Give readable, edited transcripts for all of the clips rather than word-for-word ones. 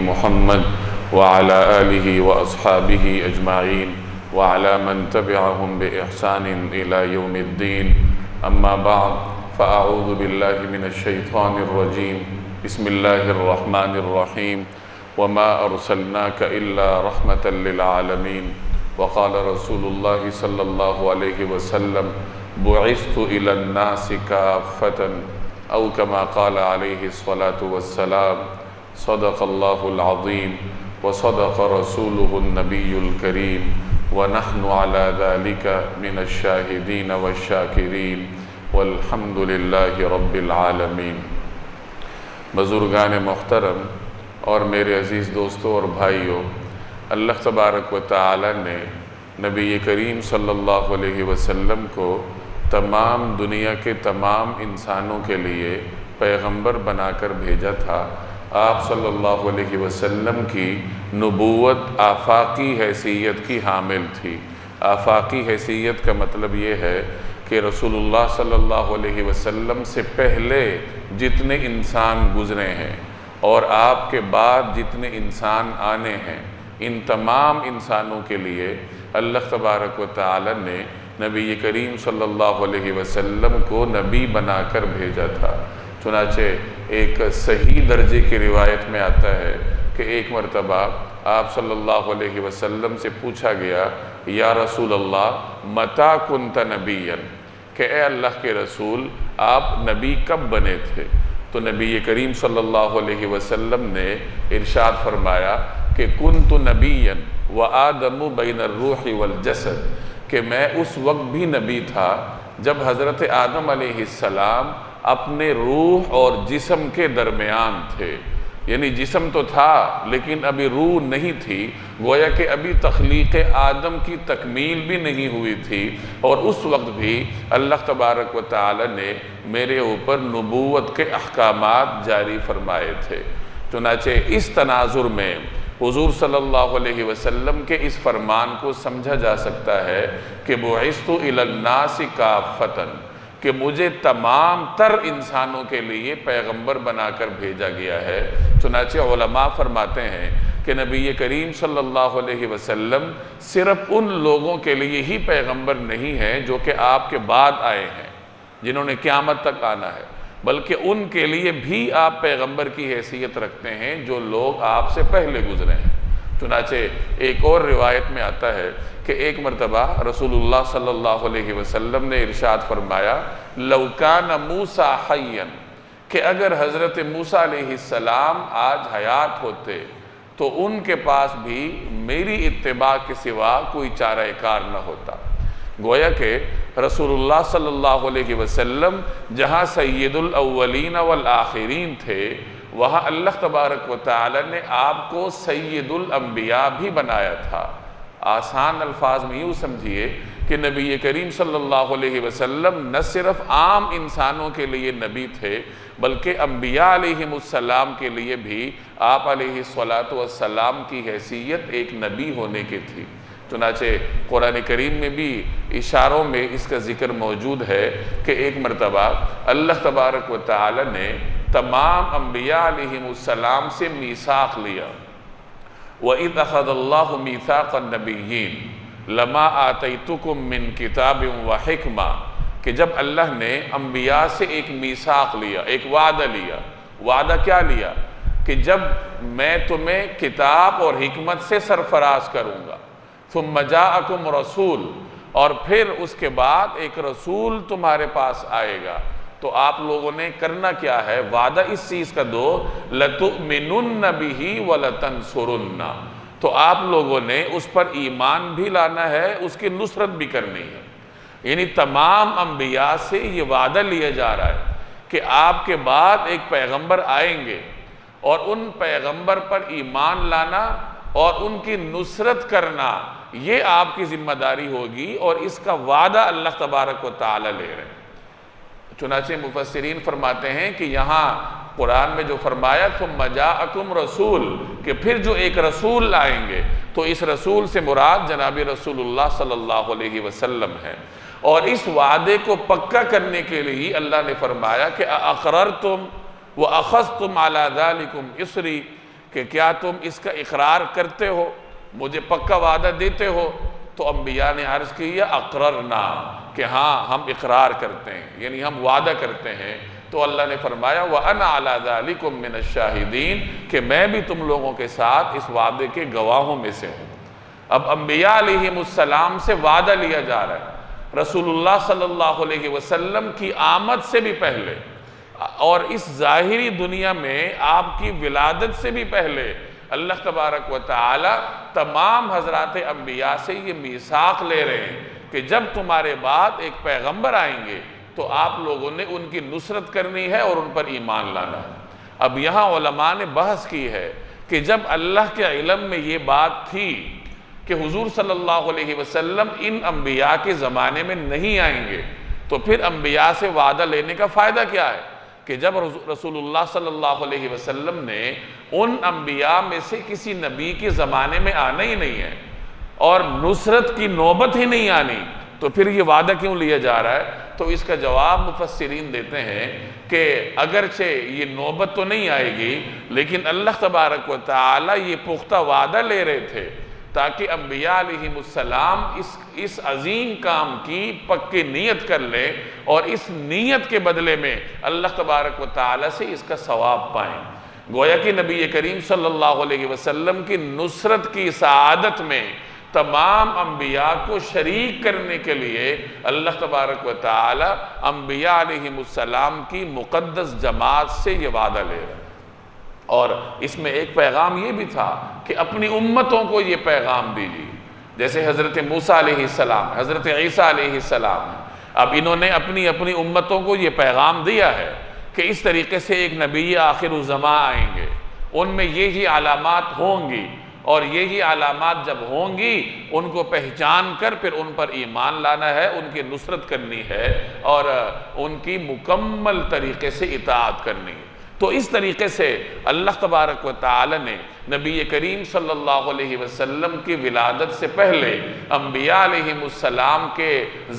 محمد وعلى آله وأصحابه أجمعين وعلى من تبعهم بإحسان إلى يوم الدين أما بعد فأعوذ بالله من الشيطان الرجيم بسم الله الرحمن الرحيم وما أرسلناك إلا رحمة للعالمين وقال رسول الله صلى الله عليه وسلم بعثت إلى الناس كافة أو كما قال عليه الصلاة والسلام صدق الله العظيم وصدق رسوله النبي الكريم ونحن على ذلك من الشاهدين والشاكرين والحمد لله رب العالمین۔ بزرگان محترم اور میرے عزیز دوستوں اور بھائیوں، اللہ تبارک و تعالی نے نبی کریم صلی اللہ علیہ وسلم کو تمام دنیا کے تمام انسانوں کے لیے پیغمبر بنا کر بھیجا تھا۔ آپ صلی اللہ علیہ وسلم کی نبوت آفاقی حیثیت کی حامل تھی۔ آفاقی حیثیت کا مطلب یہ ہے کہ رسول اللہ صلی اللہ علیہ وسلم سے پہلے جتنے انسان گزرے ہیں اور آپ کے بعد جتنے انسان آنے ہیں، ان تمام انسانوں کے لیے اللہ تبارک و تعالی نے نبی کریم صلی اللہ علیہ وسلم کو نبی بنا کر بھیجا تھا۔ چنانچہ ایک صحیح درجے کی روایت میں آتا ہے کہ ایک مرتبہ آپ صلی اللہ علیہ وسلم سے پوچھا گیا، یا رسول اللہ متی کنت نبیا، کہ اے اللہ کے رسول آپ نبی کب بنے تھے؟ تو نبی کریم صلی اللہ علیہ وسلم نے ارشاد فرمایا کہ کنت نبیا وآدم بین الروح والجسد، کہ میں اس وقت بھی نبی تھا جب حضرت آدم علیہ السلام اپنے روح اور جسم کے درمیان تھے، یعنی جسم تو تھا لیکن ابھی روح نہیں تھی، گویا کہ ابھی تخلیق آدم کی تکمیل بھی نہیں ہوئی تھی، اور اس وقت بھی اللہ تبارک و تعالی نے میرے اوپر نبوت کے احکامات جاری فرمائے تھے۔ چنانچہ اس تناظر میں حضور صلی اللہ علیہ وسلم کے اس فرمان کو سمجھا جا سکتا ہے کہ بعثت الی الناس کافۃ، کہ مجھے تمام تر انسانوں کے لیے پیغمبر بنا کر بھیجا گیا ہے۔ چنانچہ علماء فرماتے ہیں کہ نبی کریم صلی اللہ علیہ وسلم صرف ان لوگوں کے لیے ہی پیغمبر نہیں ہیں جو کہ آپ کے بعد آئے ہیں، جنہوں نے قیامت تک آنا ہے، بلکہ ان کے لیے بھی آپ پیغمبر کی حیثیت رکھتے ہیں جو لوگ آپ سے پہلے گزرے ہیں۔ چنانچہ ایک اور روایت میں آتا ہے کہ ایک مرتبہ رسول اللہ صلی اللہ علیہ وسلم نے ارشاد فرمایا، لو کان موسیٰ حیاً، کہ اگر حضرت موسیٰ علیہ السلام آج حیات ہوتے تو ان کے پاس بھی میری اتباع کے سوا کوئی چارہ کار نہ ہوتا۔ گویا کہ رسول اللہ صلی اللہ علیہ وسلم جہاں سید الاولین والآخرین تھے، وہاں اللہ تبارک و تعالی نے آپ کو سید الانبیاء بھی بنایا تھا۔ آسان الفاظ میں یوں سمجھیے کہ نبی کریم صلی اللہ علیہ وسلم نہ صرف عام انسانوں کے لیے نبی تھے بلکہ انبیاء علیہ السلام کے لیے بھی آپ علیہ السلام کی حیثیت ایک نبی ہونے کی تھی۔ چنانچہ قرآن کریم میں بھی اشاروں میں اس کا ذکر موجود ہے کہ ایک مرتبہ اللہ تبارک و تعالی نے تمام انبیاء علیہ السلام سے میثاق لیا، وَإِذْ أَخَذَ اللَّهُ مِيثَاقَ النَّبِيِّينَ لَمَا آتَيْتُكُم مِّن كِتَابٍ وَحِكْمَةٍ، کہ جب اللہ نے انبیاء سے ایک میثاق لیا، ایک وعدہ لیا۔ وعدہ کیا لیا؟ کہ جب میں تمہیں کتاب اور حکمت سے سرفراز کروں گا، ثُمَّ جَاءَكُمْ رَسُولٌ، اور پھر اس کے بعد ایک رسول تمہارے پاس آئے گا، تو آپ لوگوں نے کرنا کیا ہے؟ وعدہ اس چیز کا دو، لَتُؤْمِنُنَّ بِهِ وَلَتَنْصُرُنَّ، تو آپ لوگوں نے اس پر ایمان بھی لانا ہے، اس کی نصرت بھی کرنی ہے۔ یعنی تمام انبیاء سے یہ وعدہ لیا جا رہا ہے کہ آپ کے بعد ایک پیغمبر آئیں گے، اور ان پیغمبر پر ایمان لانا اور ان کی نصرت کرنا یہ آپ کی ذمہ داری ہوگی، اور اس کا وعدہ اللہ تبارک و تعالی لے رہے ہیں۔ چنانچہ مفسرین فرماتے ہیں کہ یہاں قرآن میں جو فرمایا ثم جاءکم رسول، کہ پھر جو ایک رسول آئیں گے، تو اس رسول سے مراد جناب رسول اللہ صلی اللہ علیہ وسلم ہے۔ اور اس وعدے کو پکا کرنے کے لیے اللہ نے فرمایا کہ اقررتم وَأَخَذْتُمْ عَلَى ذَلِكُمْ إِصْرِي، کہ کیا تم اس کا اقرار کرتے ہو، مجھے پکا وعدہ دیتے ہو؟ تو انبیاء نے عرض کیا اقررنا، کہ ہاں ہم اقرار کرتے ہیں، یعنی ہم وعدہ کرتے ہیں۔ تو اللہ نے فرمایا وَأَنَا عَلَىٰ ذَلِكُم مِّنَ الشَّاهِدِينَ، کہ میں بھی تم لوگوں کے ساتھ اس وعدے کے گواہوں میں سے ہوں۔ اب انبیاء علیہم السلام سے وعدہ لیا جا رہا ہے، رسول اللہ صلی اللہ علیہ وسلم کی آمد سے بھی پہلے اور اس ظاہری دنیا میں آپ کی ولادت سے بھی پہلے اللہ تبارک و تعالی تمام حضرات انبیاء سے یہ میثاق لے رہے ہیں کہ جب تمہارے بعد ایک پیغمبر آئیں گے تو آپ لوگوں نے ان کی نصرت کرنی ہے اور ان پر ایمان لانا ہے۔ اب یہاں علماء نے بحث کی ہے کہ جب اللہ کے علم میں یہ بات تھی کہ حضور صلی اللہ علیہ وسلم ان انبیاء کے زمانے میں نہیں آئیں گے، تو پھر انبیاء سے وعدہ لینے کا فائدہ کیا ہے کہ جب رسول اللہ صلی اللہ علیہ وسلم نے ان انبیاء میں سے کسی نبی کے زمانے میں آنا ہی نہیں ہے اور نصرت کی نوبت ہی نہیں آنی، تو پھر یہ وعدہ کیوں لیا جا رہا ہے؟ تو اس کا جواب مفسرین دیتے ہیں کہ اگرچہ یہ نوبت تو نہیں آئے گی، لیکن اللہ تبارک و تعالی یہ پختہ وعدہ لے رہے تھے تاکہ انبیاء علیہم السلام اس عظیم کام کی پکی نیت کر لیں اور اس نیت کے بدلے میں اللہ تبارک و تعالی سے اس کا ثواب پائیں۔ گویا کہ نبی کریم صلی اللہ علیہ وسلم کی نصرت کی سعادت میں تمام انبیاء کو شریک کرنے کے لیے اللہ تبارک و تعالی انبیاء علیہم السلام کی مقدس جماعت سے یہ وعدہ لے رہا ہے۔ اور اس میں ایک پیغام یہ بھی تھا کہ اپنی امتوں کو یہ پیغام دیجیے، جیسے حضرت موسیٰ علیہ السلام، حضرت عیسیٰ علیہ السلام، اب انہوں نے اپنی امتوں کو یہ پیغام دیا ہے کہ اس طریقے سے ایک نبی آخر الزمان آئیں گے، ان میں یہی علامات ہوں گی، اور یہی علامات جب ہوں گی ان کو پہچان کر پھر ان پر ایمان لانا ہے، ان کی نصرت کرنی ہے اور ان کی مکمل طریقے سے اطاعت کرنی ہے۔ تو اس طریقے سے اللہ تبارک و تعالی نے نبی کریم صلی اللہ علیہ وسلم کی ولادت سے پہلے انبیاء علیہم السلام کے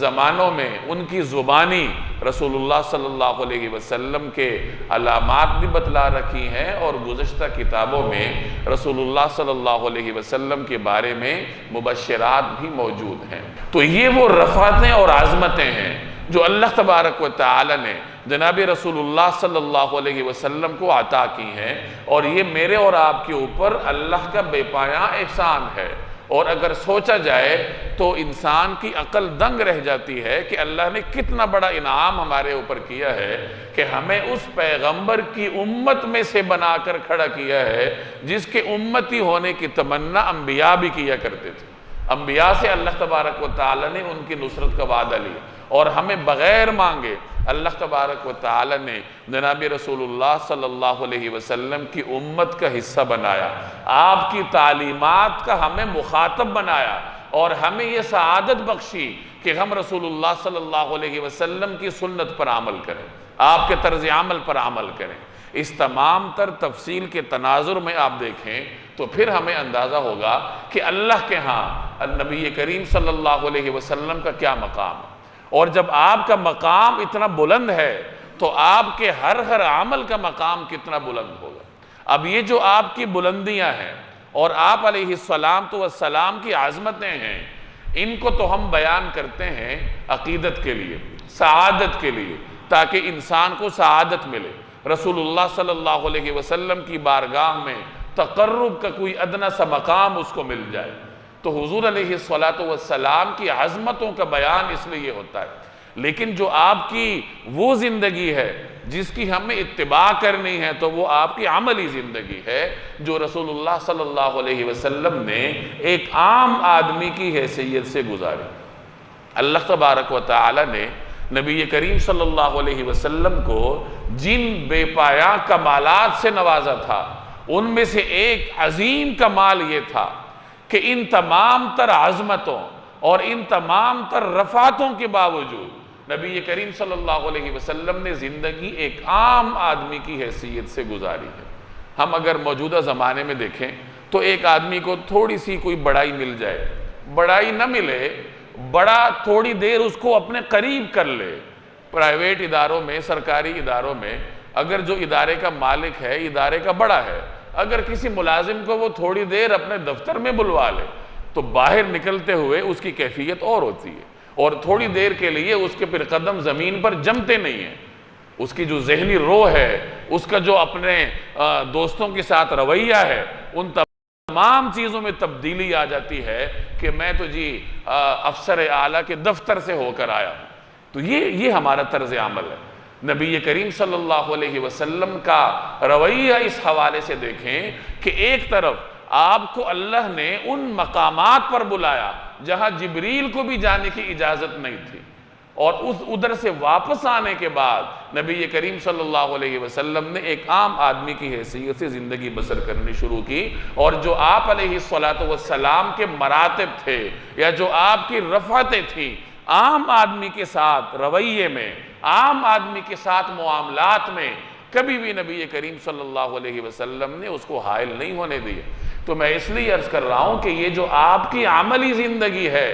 زمانوں میں ان کی زبانی رسول اللہ صلی اللہ علیہ وسلم کے علامات بھی بتلا رکھی ہیں، اور گزشتہ کتابوں میں رسول اللہ صلی اللہ علیہ وسلم کے بارے میں مبشرات بھی موجود ہیں۔ تو یہ وہ رفعتیں اور عظمتیں ہیں جو اللہ تبارک و تعالی نے جناب رسول اللہ صلی اللہ علیہ وسلم کو عطا کی ہیں، اور یہ میرے اور آپ کے اوپر اللہ کا بے پایاں احسان ہے۔ اور اگر سوچا جائے تو انسان کی عقل دنگ رہ جاتی ہے کہ اللہ نے کتنا بڑا انعام ہمارے اوپر کیا ہے کہ ہمیں اس پیغمبر کی امت میں سے بنا کر کھڑا کیا ہے جس کے امتی ہونے کی تمنا انبیاء بھی کیا کرتے تھے۔ انبیاء سے اللہ تبارک و تعالی نے ان کی نصرت کا وعدہ لیا، اور ہمیں بغیر مانگے اللہ تبارک و تعالی نے جناب رسول اللہ صلی اللہ علیہ وسلم کی امت کا حصہ بنایا، آپ کی تعلیمات کا ہمیں مخاطب بنایا، اور ہمیں یہ سعادت بخشی کہ ہم رسول اللہ صلی اللہ علیہ وسلم کی سنت پر عمل کریں، آپ کے طرز عمل پر عمل کریں۔ اس تمام تر تفصیل کے تناظر میں آپ دیکھیں تو پھر ہمیں اندازہ ہوگا کہ اللہ کے ہاں نبی کریم صلی اللہ علیہ وسلم کا کیا مقام ہے، اور جب آپ کا مقام اتنا بلند ہے تو آپ کے ہر عمل کا مقام کتنا بلند ہوگا۔ اب یہ جو آپ کی بلندیاں ہیں اور آپ علیہ السلام کی عظمتیں ہیں، ان کو تو ہم بیان کرتے ہیں عقیدت کے لیے، سعادت کے لیے، تاکہ انسان کو سعادت ملے، رسول اللہ صلی اللہ علیہ وسلم کی بارگاہ میں تقرب کا کوئی ادنا سا مقام اس کو مل جائے۔ تو حضور علیہ السلام کی عظمتوں کا بیان اس لیے ہوتا ہے، لیکن جو آپ کی وہ زندگی ہے جس کی ہمیں اتباع کرنی ہے تو وہ آپ کی عملی زندگی ہے جو رسول اللہ صلی اللہ علیہ وسلم نے ایک عام آدمی کی حیثیت سے گزاری۔ اللہ تبارک و تعالی نے نبی کریم صلی اللہ علیہ وسلم کو جن بے پایاں کمالات سے نوازا تھا، ان میں سے ایک عظیم کمال یہ تھا کہ ان تمام تر عظمتوں اور ان تمام تر رفعتوں کے باوجود نبی کریم صلی اللہ علیہ وسلم نے زندگی ایک عام آدمی کی حیثیت سے گزاری ہے۔ ہم اگر موجودہ زمانے میں دیکھیں تو ایک آدمی کو تھوڑی سی کوئی بڑائی مل جائے، بڑائی نہ ملے، بڑا تھوڑی دیر اس کو اپنے قریب کر لے۔ پرائیویٹ اداروں میں، سرکاری اداروں میں اگر جو ادارے کا مالک ہے، ادارے کا بڑا ہے، اگر کسی ملازم کو وہ تھوڑی دیر اپنے دفتر میں بلوا لے تو باہر نکلتے ہوئے اس کی کیفیت اور ہوتی ہے، اور تھوڑی دیر کے لیے اس کے پھر قدم زمین پر جمتے نہیں ہیں، اس کی جو ذہنی روح ہے، اس کا جو اپنے دوستوں کے ساتھ رویہ ہے، ان تمام چیزوں میں تبدیلی آ جاتی ہے کہ میں تو جی افسر اعلیٰ کے دفتر سے ہو کر آیا ہوں۔ تو یہ ہمارا طرز عمل ہے۔ نبی کریم صلی اللہ علیہ وسلم کا رویہ اس حوالے سے دیکھیں کہ ایک طرف آپ کو اللہ نے ان مقامات پر بلایا جہاں جبریل کو بھی جانے کی اجازت نہیں تھی، اور ادھر سے واپس آنے کے بعد نبی کریم صلی اللہ علیہ وسلم نے ایک عام آدمی کی حیثیت سے زندگی بسر کرنی شروع کی، اور جو آپ علیہ السلام کے مراتب تھے یا جو آپ کی رفعتیں تھیں، عام آدمی کے ساتھ رویے میں، عام آدمی کے ساتھ معاملات میں کبھی بھی نبی کریم صلی اللہ علیہ وسلم نے اس کو حائل نہیں ہونے دیے۔ تو میں اس لیے عرض کر رہا ہوں کہ یہ جو آپ کی عملی زندگی ہے،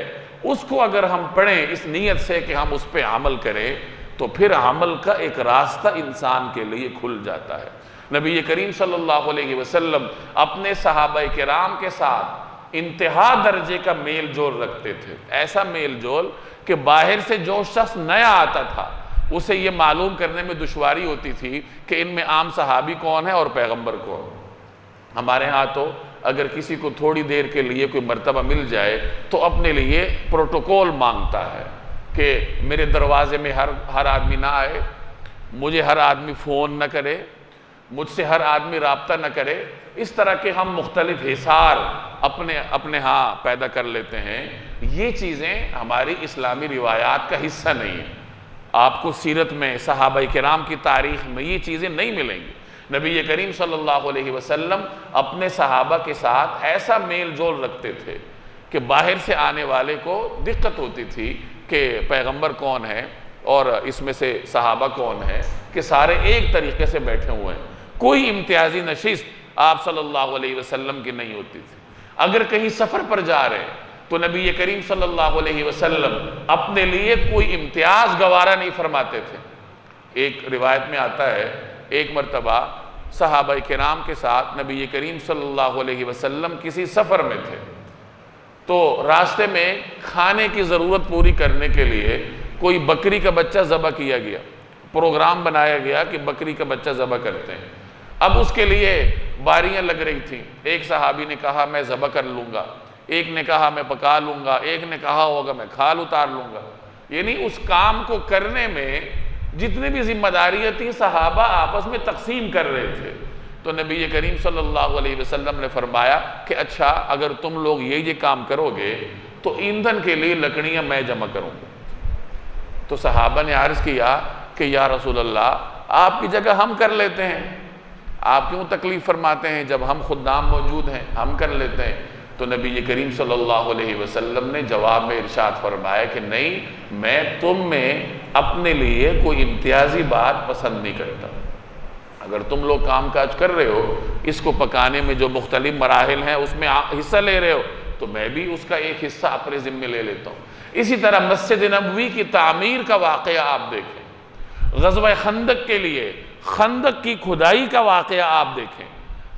اس کو اگر ہم پڑھیں اس نیت سے کہ ہم اس پہ عمل کریں، تو پھر عمل کا ایک راستہ انسان کے لیے کھل جاتا ہے۔ نبی کریم صلی اللہ علیہ وسلم اپنے صحابہ کرام کے ساتھ انتہا درجے کا میل جول رکھتے تھے، ایسا میل جول کہ باہر سے جو شخص نیا آتا تھا اسے یہ معلوم کرنے میں دشواری ہوتی تھی کہ ان میں عام صحابی کون ہے اور پیغمبر کون۔ ہمارے ہاں تو اگر کسی کو تھوڑی دیر کے لیے کوئی مرتبہ مل جائے تو اپنے لیے پروٹوکول مانگتا ہے کہ میرے دروازے میں ہر آدمی نہ آئے، مجھے ہر آدمی فون نہ کرے، مجھ سے ہر آدمی رابطہ نہ کرے۔ اس طرح کے ہم مختلف حصار اپنے ہاں پیدا کر لیتے ہیں۔ یہ چیزیں ہماری اسلامی روایات کا حصہ نہیں ہیں۔ آپ کو سیرت میں، صحابہ کرام کی تاریخ میں یہ چیزیں نہیں ملیں گی۔ نبی کریم صلی اللہ علیہ وسلم اپنے صحابہ کے ساتھ ایسا میل جول رکھتے تھے کہ باہر سے آنے والے کو دقت ہوتی تھی کہ پیغمبر کون ہے اور اس میں سے صحابہ کون ہے، کہ سارے ایک طریقے سے بیٹھے ہوئے ہیں، کوئی امتیازی نشست آپ صلی اللہ علیہ وسلم کی نہیں ہوتی تھی۔ اگر کہیں سفر پر جا رہے تو نبی کریم صلی اللہ علیہ وسلم اپنے لیے کوئی امتیاز گوارا نہیں فرماتے تھے۔ ایک روایت میں آتا ہے، ایک مرتبہ صحابہ کرام کے ساتھ نبی کریم صلی اللہ علیہ وسلم کسی سفر میں تھے، تو راستے میں کھانے کی ضرورت پوری کرنے کے لیے کوئی بکری کا بچہ ذبح کیا گیا، پروگرام بنایا گیا کہ بکری کا بچہ ذبح کرتے ہیں۔ اب اس کے لیے باریاں لگ رہی تھیں، ایک صحابی نے کہا میں ذبح کر لوں گا، ایک نے کہا میں پکا لوں گا، ایک نے کہا ہوگا میں کھال اتار لوں گا۔ یعنی اس کام کو کرنے میں جتنی بھی ذمہ داریاں تھیں صحابہ آپس میں تقسیم کر رہے تھے۔ تو نبی کریم صلی اللہ علیہ وسلم نے فرمایا کہ اچھا اگر تم لوگ یہ کام کرو گے تو ایندھن کے لیے لکڑیاں میں جمع کروں گا۔ تو صحابہ نے عرض کیا کہ یا رسول اللہ آپ کی جگہ ہم کر لیتے ہیں، آپ کیوں تکلیف فرماتے ہیں، جب ہم خدام موجود ہیں ہم کر لیتے ہیں۔ تو نبی کریم صلی اللہ علیہ وسلم نے جواب میں ارشاد فرمایا کہ نہیں، میں تم میں اپنے لیے کوئی امتیازی بات پسند نہیں کرتا۔ اگر تم لوگ کام کاج کر رہے ہو، اس کو پکانے میں جو مختلف مراحل ہیں اس میں حصہ لے رہے ہو، تو میں بھی اس کا ایک حصہ اپنے ذمہ لے لیتا ہوں۔ اسی طرح مسجد نبوی کی تعمیر کا واقعہ آپ دیکھیں، غزوہ خندق کے لیے خندق کی کھدائی کا واقعہ آپ دیکھیں،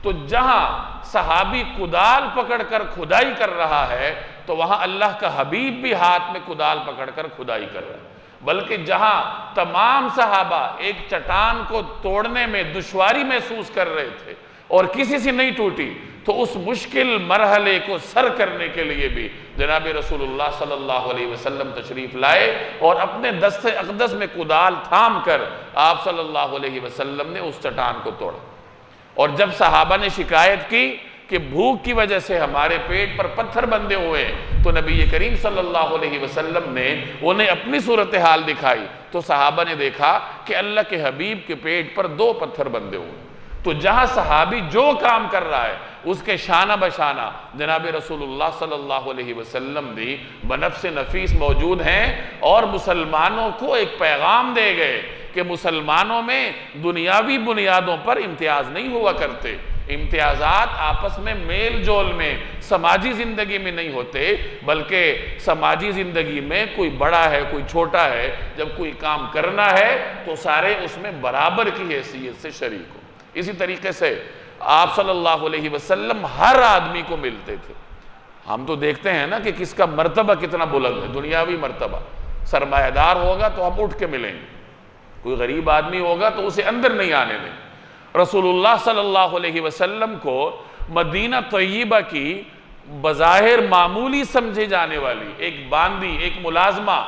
تو جہاں صحابی کدال پکڑ کر کھدائی کر رہا ہے تو وہاں اللہ کا حبیب بھی ہاتھ میں کدال پکڑ کر کھدائی کر رہا ہے۔ بلکہ جہاں تمام صحابہ ایک چٹان کو توڑنے میں دشواری محسوس کر رہے تھے اور کسی سے نہیں ٹوٹی، تو اس مشکل مرحلے کو سر کرنے کے لیے بھی جناب رسول اللہ صلی اللہ علیہ وسلم تشریف لائے اور اپنے دست اقدس میں کدال تھام کر آپ صلی اللہ علیہ وسلم نے اس چٹان کو توڑا۔ اور جب صحابہ نے شکایت کی کہ بھوک کی وجہ سے ہمارے پیٹ پر پتھر بندھے ہوئے، تو نبی کریم صلی اللہ علیہ وسلم نے انہیں اپنی صورتحال دکھائی، تو صحابہ نے دیکھا کہ اللہ کے حبیب کے پیٹ پر 2 پتھر بندھے ہوئے۔ تو جہاں صحابی جو کام کر رہا ہے اس کے شانہ بشانہ جناب رسول اللہ صلی اللہ علیہ وسلم بھی بنفس نفیس موجود ہیں، اور مسلمانوں کو ایک پیغام دے گئے کہ مسلمانوں میں دنیاوی بنیادوں پر امتیاز نہیں ہوا کرتے، امتیازات آپس میں میل جول میں سماجی زندگی میں نہیں ہوتے، بلکہ سماجی زندگی میں کوئی بڑا ہے کوئی چھوٹا ہے، جب کوئی کام کرنا ہے تو سارے اس میں برابر کی حیثیت سے شریک ہو۔ اسی طریقے سے آپ صلی اللہ علیہ وسلم ہر آدمی کو ملتے تھے۔ ہم تو دیکھتے ہیں نا کہ کس کا مرتبہ کتنا بلند ہے، دنیاوی مرتبہ، سرمایہ دار ہوگا تو ہم اٹھ کے ملیں گے، کوئی غریب آدمی ہوگا تو اسے اندر نہیں آنے دیں۔ رسول اللہ صلی اللہ علیہ وسلم کو مدینہ طیبہ کی بظاہر معمولی سمجھے جانے والی ایک باندی، ایک ملازمہ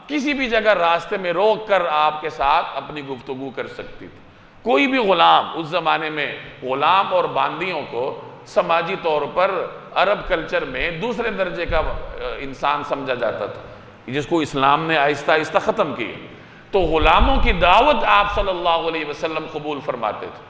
کسی بھی جگہ راستے میں روک کر آپ کے ساتھ اپنی گفتگو کر سکتی تھی۔ کوئی بھی غلام، اس زمانے میں غلام اور باندیوں کو سماجی طور پر عرب کلچر میں دوسرے درجے کا انسان سمجھا جاتا تھا، جس کو اسلام نے آہستہ آہستہ ختم کی۔ تو غلاموں کی دعوت آپ صلی اللہ علیہ وسلم قبول فرماتے تھے۔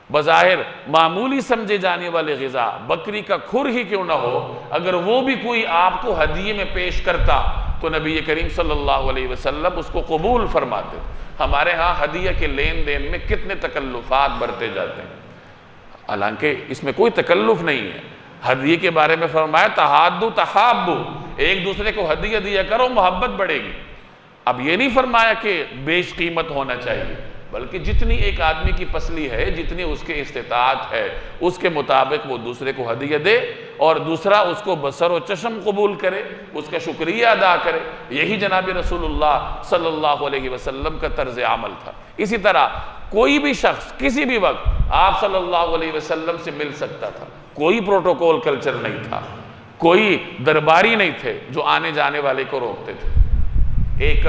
بظاہر معمولی سمجھے جانے والے غذا، بکری کا کھر ہی کیوں نہ ہو، اگر وہ بھی کوئی آپ کو ہدیے میں پیش کرتا تو نبی کریم صلی اللہ علیہ وسلم اس کو قبول فرماتے تھے۔ ہمارے ہاں ہدیہ کے لین دین میں کتنے تکلفات برتے جاتے ہیں، حالانکہ اس میں کوئی تکلف نہیں ہے۔ ہدیے کے بارے میں فرمایا تحادو تحابو، ایک دوسرے کو ہدیہ دیا کرو، محبت بڑھے گی۔ اب یہ نہیں فرمایا کہ بیش قیمت ہونا چاہیے، بلکہ جتنی ایک آدمی کی پسلی ہے، جتنی اس کے استطاعت ہے، اس کے مطابق وہ دوسرے کو ہدیہ دے اور دوسرا اس کو بسر و چشم قبول کرے، اس کا شکریہ ادا کرے۔ یہی جناب رسول اللہ صلی اللہ علیہ وسلم کا طرز عمل تھا۔ اسی طرح کوئی بھی شخص کسی بھی وقت آپ صلی اللہ علیہ وسلم سے مل سکتا تھا، کوئی پروٹوکول کلچر نہیں تھا، کوئی درباری نہیں تھے جو آنے جانے والے کو روکتے تھے۔ ایک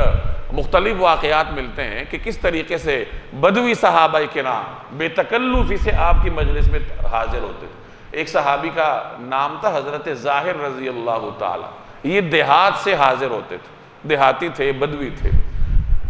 مختلف واقعات ملتے ہیں کہ کس طریقے سے بدوی صحابہ کرام بے تکلفی سے آپ کی مجلس میں حاضر ہوتے تھے۔ ایک صحابی کا نام تھا حضرت ظاہر رضی اللہ تعالی، یہ دیہات سے حاضر ہوتے تھے، دیہاتی تھے، بدوی تھے۔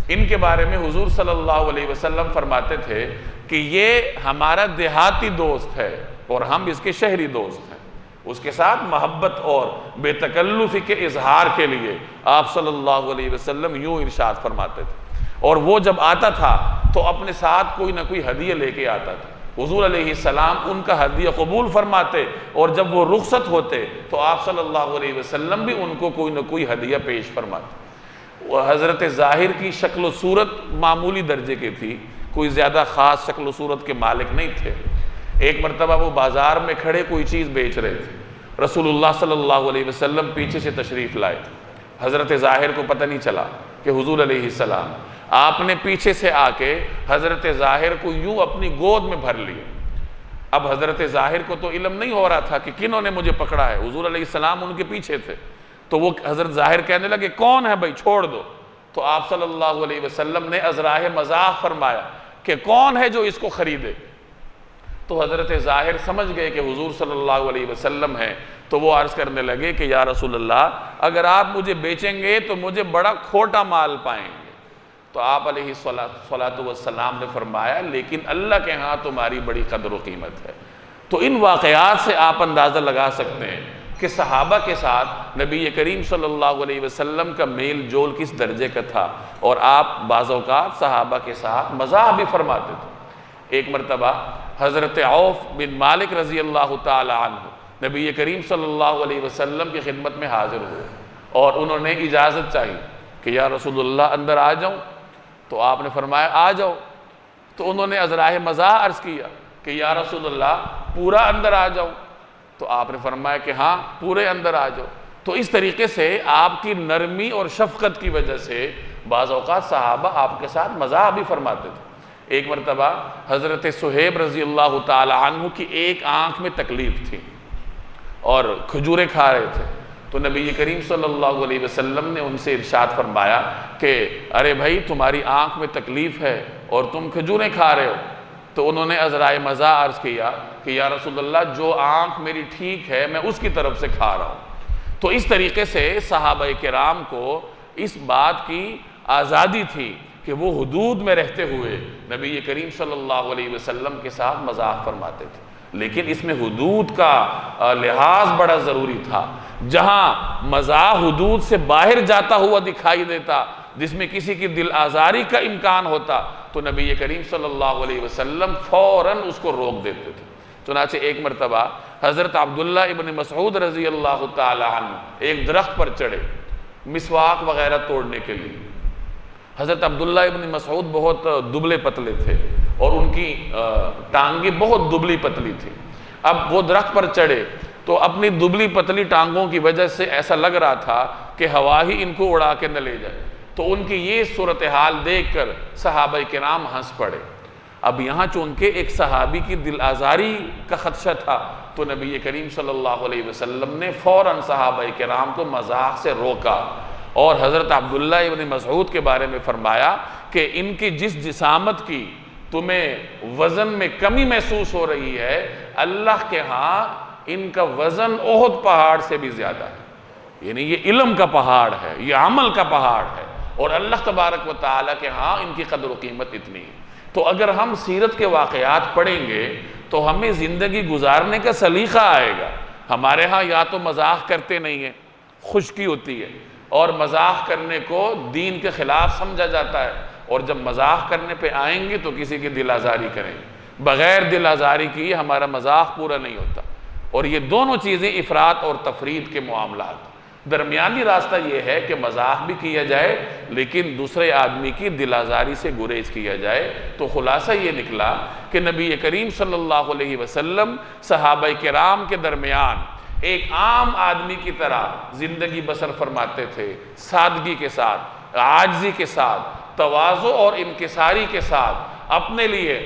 ان کے بارے میں حضور صلی اللہ علیہ وسلم فرماتے تھے کہ یہ ہمارا دیہاتی دوست ہے اور ہم اس کے شہری دوست ہیں۔ اس کے ساتھ محبت اور بے تکلفی کے اظہار کے لیے آپ صلی اللہ علیہ وسلم یوں ارشاد فرماتے تھے، اور وہ جب آتا تھا تو اپنے ساتھ کوئی نہ کوئی ہدیہ لے کے آتا تھا۔ حضور علیہ السلام ان کا ہدیہ قبول فرماتے، اور جب وہ رخصت ہوتے تو آپ صلی اللہ علیہ وسلم بھی ان کو کوئی نہ کوئی ہدیہ پیش فرماتے۔ وہ حضرت ظاہر کی شکل و صورت معمولی درجے کی تھی، کوئی زیادہ خاص شکل و صورت کے مالک نہیں تھے۔ ایک مرتبہ وہ بازار میں کھڑے کوئی چیز بیچ رہے تھے، رسول اللہ صلی اللہ علیہ وسلم پیچھے سے تشریف لائے۔ حضرت ظاہر کو پتہ نہیں چلا کہ حضور علیہ السلام، آپ نے پیچھے سے آ کے حضرت ظاہر کو یوں اپنی گود میں بھر لیا۔ اب حضرت ظاہر کو تو علم نہیں ہو رہا تھا کہ کنہوں نے مجھے پکڑا ہے، حضور علیہ السلام ان کے پیچھے تھے۔ تو وہ حضرت ظاہر کہنے لگے کون ہے بھائی، چھوڑ دو۔ تو آپ صلی اللہ علیہ وسلم نے ازراہ مزاح فرمایا کہ کون ہے جو اس کو خریدے۔ تو حضرت ظاہر سمجھ گئے کہ حضور صلی اللہ علیہ وسلم ہیں، تو وہ عرض کرنے لگے کہ یا رسول اللہ، اگر آپ مجھے بیچیں گے تو مجھے بڑا کھوٹا مال پائیں گے۔ تو آپ علیہ الصلاۃ والسلام نے فرمایا لیکن اللہ کے ہاں تمہاری بڑی قدر و قیمت ہے۔ تو ان واقعات سے آپ اندازہ لگا سکتے ہیں کہ صحابہ کے ساتھ نبی کریم صلی اللہ علیہ وسلم کا میل جول کس درجے کا تھا، اور آپ بعض اوقات صحابہ کے ساتھ مزاح بھی فرماتے تھے۔ ایک مرتبہ حضرت عوف بن مالک رضی اللہ تعالی عنہ نبی کریم صلی اللہ علیہ وسلم کی خدمت میں حاضر ہوئے، اور انہوں نے اجازت چاہی کہ یا رسول اللہ اندر آ جاؤں۔ تو آپ نے فرمایا آ جاؤ۔ تو انہوں نے ازراہ مزاح عرض کیا کہ یا رسول اللہ پورا اندر آ جاؤ۔ تو آپ نے فرمایا کہ ہاں پورے اندر آ جاؤ۔ تو اس طریقے سے آپ کی نرمی اور شفقت کی وجہ سے بعض اوقات صحابہ آپ کے ساتھ مزاح بھی فرماتے تھے۔ ایک مرتبہ حضرت صہیب رضی اللہ تعالی عنہ کی ایک آنکھ میں تکلیف تھی اور کھجوریں کھا رہے تھے۔ تو نبی کریم صلی اللہ علیہ وسلم نے ان سے ارشاد فرمایا کہ ارے بھائی تمہاری آنکھ میں تکلیف ہے اور تم کھجوریں کھا رہے ہو۔ تو انہوں نے ازراہ مزاح عرض کیا کہ یا رسول اللہ جو آنکھ میری ٹھیک ہے میں اس کی طرف سے کھا رہا ہوں۔ تو اس طریقے سے صحابہ کرام کو اس بات کی آزادی تھی کہ وہ حدود میں رہتے ہوئے نبی کریم صلی اللہ علیہ وسلم کے ساتھ مزاح فرماتے تھے، لیکن اس میں حدود کا لحاظ بڑا ضروری تھا۔ جہاں مزاح حدود سے باہر جاتا ہوا دکھائی دیتا، جس میں کسی کی دل آزاری کا امکان ہوتا، تو نبی کریم صلی اللہ علیہ وسلم فوراً اس کو روک دیتے تھے۔ چنانچہ ایک مرتبہ حضرت عبداللہ ابن مسعود رضی اللہ تعالی عنہ ایک درخت پر چڑھے مسواک وغیرہ توڑنے کے لیے۔ حضرت عبداللہ ابن مسعود بہت دبلے پتلے تھے اور ان کی ٹانگیں بہت دبلی پتلی تھی۔ اب وہ درخت پر چڑھے تو اپنی دبلی پتلی ٹانگوں کی وجہ سے ایسا لگ رہا تھا کہ ہوا ہی ان کو اڑا کے نہ لے جائے۔ تو ان کی یہ صورتحال دیکھ کر صحابہ کرام ہنس پڑے۔ اب یہاں چونکہ ایک صحابی کی دل آزاری کا خدشہ تھا تو نبی کریم صلی اللہ علیہ وسلم نے فوراً صحابہ کرام کو مذاق سے روکا، اور حضرت عبداللہ ابن مسعود کے بارے میں فرمایا کہ ان کی جس جسامت کی تمہیں وزن میں کمی محسوس ہو رہی ہے، اللہ کے ہاں ان کا وزن احد پہاڑ سے بھی زیادہ ہے۔ یعنی یہ علم کا پہاڑ ہے، یہ عمل کا پہاڑ ہے، اور اللہ تبارک و تعالیٰ کے ہاں ان کی قدر و قیمت اتنی ہے۔ تو اگر ہم سیرت کے واقعات پڑھیں گے تو ہمیں زندگی گزارنے کا سلیقہ آئے گا۔ ہمارے ہاں یا تو مذاق کرتے نہیں ہیں، خشکی ہوتی ہے، اور مذاق کرنے کو دین کے خلاف سمجھا جاتا ہے، اور جب مذاق کرنے پہ آئیں گے تو کسی کی دل آزاری کریں گے۔ بغیر دل آزاری کیے ہمارا مذاق پورا نہیں ہوتا، اور یہ دونوں چیزیں افراط اور تفرید کے معاملات۔ درمیانی راستہ یہ ہے کہ مذاق بھی کیا جائے لیکن دوسرے آدمی کی دل آزاری سے گریز کیا جائے۔ تو خلاصہ یہ نکلا کہ نبی کریم صلی اللہ علیہ وسلم صحابہ کرام کے درمیان ایک عام آدمی کی طرح زندگی بسر فرماتے تھے، سادگی کے ساتھ، عاجزی کے ساتھ، تواضع اور انکساری کے ساتھ۔ اپنے لیے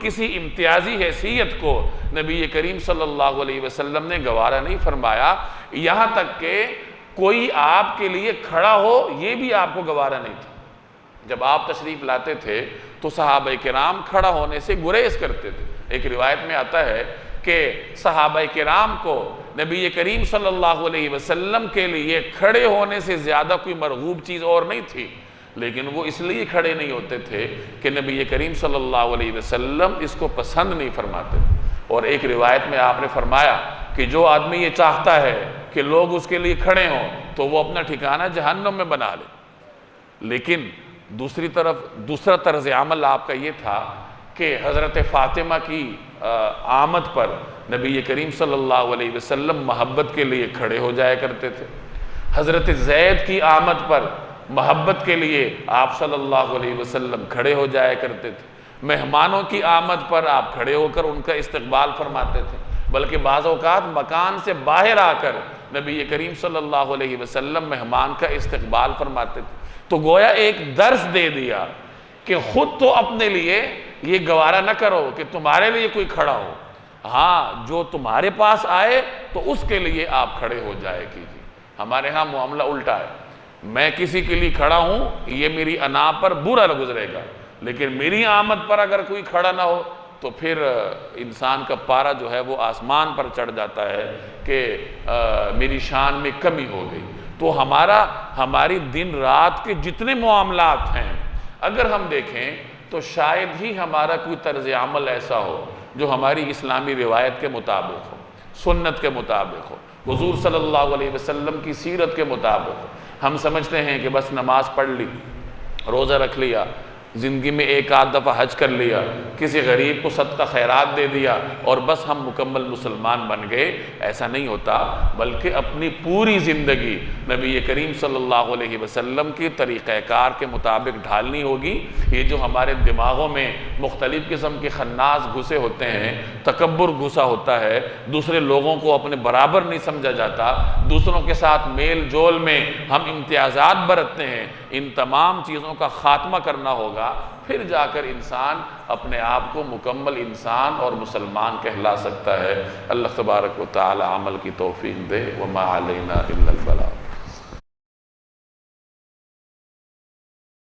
کسی امتیازی حیثیت کو نبی کریم صلی اللہ علیہ وسلم نے گوارا نہیں فرمایا، یہاں تک کہ کوئی آپ کے لیے کھڑا ہو یہ بھی آپ کو گوارا نہیں تھا۔ جب آپ تشریف لاتے تھے تو صحابہ کرام کھڑا ہونے سے گریز کرتے تھے۔ ایک روایت میں آتا ہے کہ صحابہ کرام کو نبی کریم صلی اللہ علیہ وسلم کے لیے کھڑے ہونے سے زیادہ کوئی مرغوب چیز اور نہیں تھی، لیکن وہ اس لیے کھڑے نہیں ہوتے تھے کہ نبی کریم صلی اللہ علیہ وسلم اس کو پسند نہیں فرماتے۔ اور ایک روایت میں آپ نے فرمایا کہ جو آدمی یہ چاہتا ہے کہ لوگ اس کے لیے کھڑے ہوں تو وہ اپنا ٹھکانہ جہنم میں بنا لے۔ لیکن دوسری طرف دوسرا طرز عمل آپ کا یہ تھا کہ حضرت فاطمہ کی آمد پر نبی کریم صلی اللہ علیہ وسلم محبت کے لیے کھڑے ہو جایا کرتے تھے۔ حضرت زید کی آمد پر محبت کے لیے آپ صلی اللہ علیہ وسلم کھڑے ہو جایا کرتے تھے۔ مہمانوں کی آمد پر آپ کھڑے ہو کر ان کا استقبال فرماتے تھے، بلکہ بعض اوقات مکان سے باہر آ کر نبی کریم صلی اللہ علیہ وسلم مہمان کا استقبال فرماتے تھے۔ تو گویا ایک درس دے دیا کہ خود تو اپنے لیے یہ گوارا نہ کرو کہ تمہارے لیے کوئی کھڑا ہو، ہاں جو تمہارے پاس آئے تو اس کے لیے آپ کھڑے ہو جائے کیجیے۔ ہمارے ہاں معاملہ الٹا ہے، میں کسی کے لیے کھڑا ہوں یہ میری انا پر برا گزرے گا، لیکن میری آمد پر اگر کوئی کھڑا نہ ہو تو پھر انسان کا پارہ جو ہے وہ آسمان پر چڑھ جاتا ہے کہ میری شان میں کمی ہو گئی۔ تو ہماری دن رات کے جتنے معاملات ہیں اگر ہم دیکھیں تو شاید ہی ہمارا کوئی طرز عمل ایسا ہو جو ہماری اسلامی روایت کے مطابق ہو، سنت کے مطابق ہو، حضور صلی اللہ علیہ وسلم کی سیرت کے مطابق ہو۔ ہم سمجھتے ہیں کہ بس نماز پڑھ لی، روزہ رکھ لیا، زندگی میں ایک آدھ دفعہ حج کر لیا، کسی غریب کو صدقہ خیرات دے دیا اور بس ہم مکمل مسلمان بن گئے۔ ایسا نہیں ہوتا، بلکہ اپنی پوری زندگی نبی کریم صلی اللہ علیہ وسلم کی طریقہ کار کے مطابق ڈھالنی ہوگی۔ یہ جو ہمارے دماغوں میں مختلف قسم کے خناس گھسے ہوتے ہیں، تکبر گھسا ہوتا ہے، دوسرے لوگوں کو اپنے برابر نہیں سمجھا جاتا، دوسروں کے ساتھ میل جول میں ہم امتیازات برتتے ہیں، ان تمام چیزوں کا خاتمہ کرنا ہوگا، پھر جا کر انسان اپنے آپ کو مکمل انسان اور مسلمان کہلا سکتا ہے۔ اللہ تبارک و تعالی عمل کی توفیق دے، وما علینا الا البلاغ۔